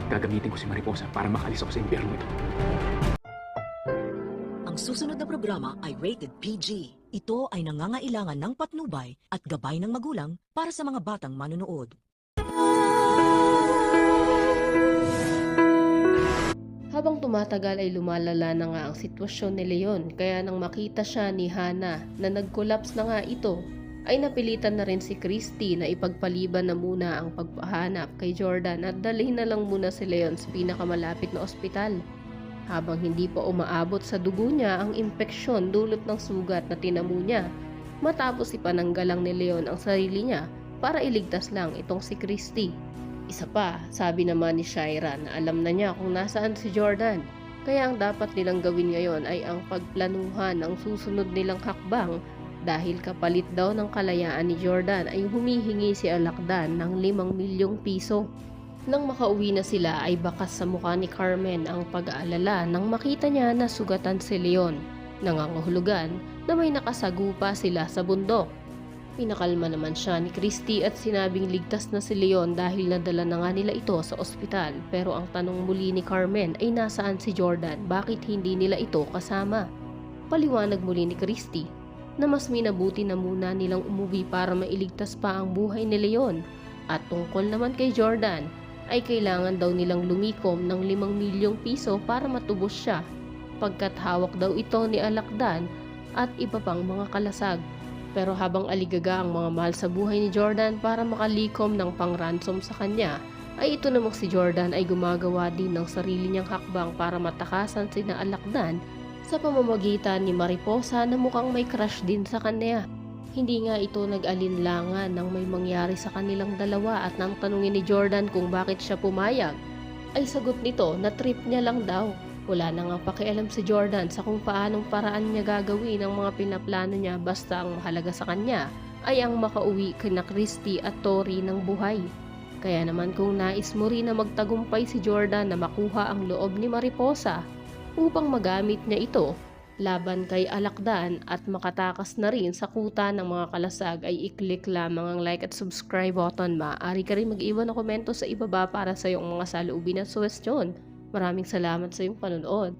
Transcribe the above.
Gagamitin ko si Mariposa para makaalis ako sa impyerno ito. Ang susunod na programa ay rated PG. Ito ay nangangailangan ng patnubay at gabay ng magulang para sa mga batang manonood. Habang tumatagal ay lumalala na nga ang sitwasyon ni Leon, kaya nang makita siya ni Hannah na nag-collapse na nga ito, ay napilitan na rin si Christy na ipagpaliban na muna ang pagpahanap kay Jordan at dalhin na lang muna si Leon sa pinakamalapit na ospital. Habang hindi pa umaabot sa dugo niya ang impeksyon dulot ng sugat na tinamo niya, matapos ipananggalang ni Leon ang sarili niya para iligtas lang itong si Christy. Isa pa, sabi naman ni Shaira na alam na niya kung nasaan si Jordan, kaya ang dapat nilang gawin ngayon ay ang pagplanuhan ng susunod nilang hakbang dahil kapalit daw ng kalayaan ni Jordan ay humihingi si Alakdan ng 5 milyong piso. Nang makauwi na sila ay bakas sa mukha ni Carmen ang pag-aalala nang makita niya na sugatan si Leon. Nangangahulugan na may nakasagupa sila sa bundok. Pinakalma naman siya ni Christy at sinabing ligtas na si Leon dahil nadala na nga nila ito sa ospital. Pero ang tanong muli ni Carmen ay nasaan si Jordan, bakit hindi nila ito kasama? Paliwanag muli ni Christy na mas minabuti na muna nilang umuwi para mailigtas pa ang buhay ni Leon. At tungkol naman kay Jordan ay kailangan daw nilang lumikom ng 5 milyong piso para matubos siya, pagkat hawak daw ito ni Alakdan at iba pang mga kalasag. Pero habang aligaga ang mga mahal sa buhay ni Jordan para makalikom ng pang-ransom sa kanya, ay ito namang si Jordan ay gumagawa din ng sarili niyang hakbang para matakasan sina Alakdan sa pamamagitan ni Mariposa na mukhang may crush din sa kanya. Hindi nga ito nag-alinlangan nang may mangyari sa kanilang dalawa at nang tanungin ni Jordan kung bakit siya pumayag, ay sagot nito na trip niya lang daw. Wala na nga pakialam si Jordan sa kung paanong paraan niya gagawin ang mga pinaplano niya, basta ang mahalaga sa kanya ay ang makauwi kina Christy at Tori ng buhay. Kaya naman kung nais mo rin na magtagumpay si Jordan na makuha ang loob ni Mariposa upang magamit niya ito laban kay Alakdan at makatakas na rin sa kuta ng mga kalasag, ay i-click lamang ang like at subscribe button. Maaari ka rin mag-iwan ng komento sa ibaba para sa iyong mga saloobin at suwestyon. Maraming salamat sa iyong panonood.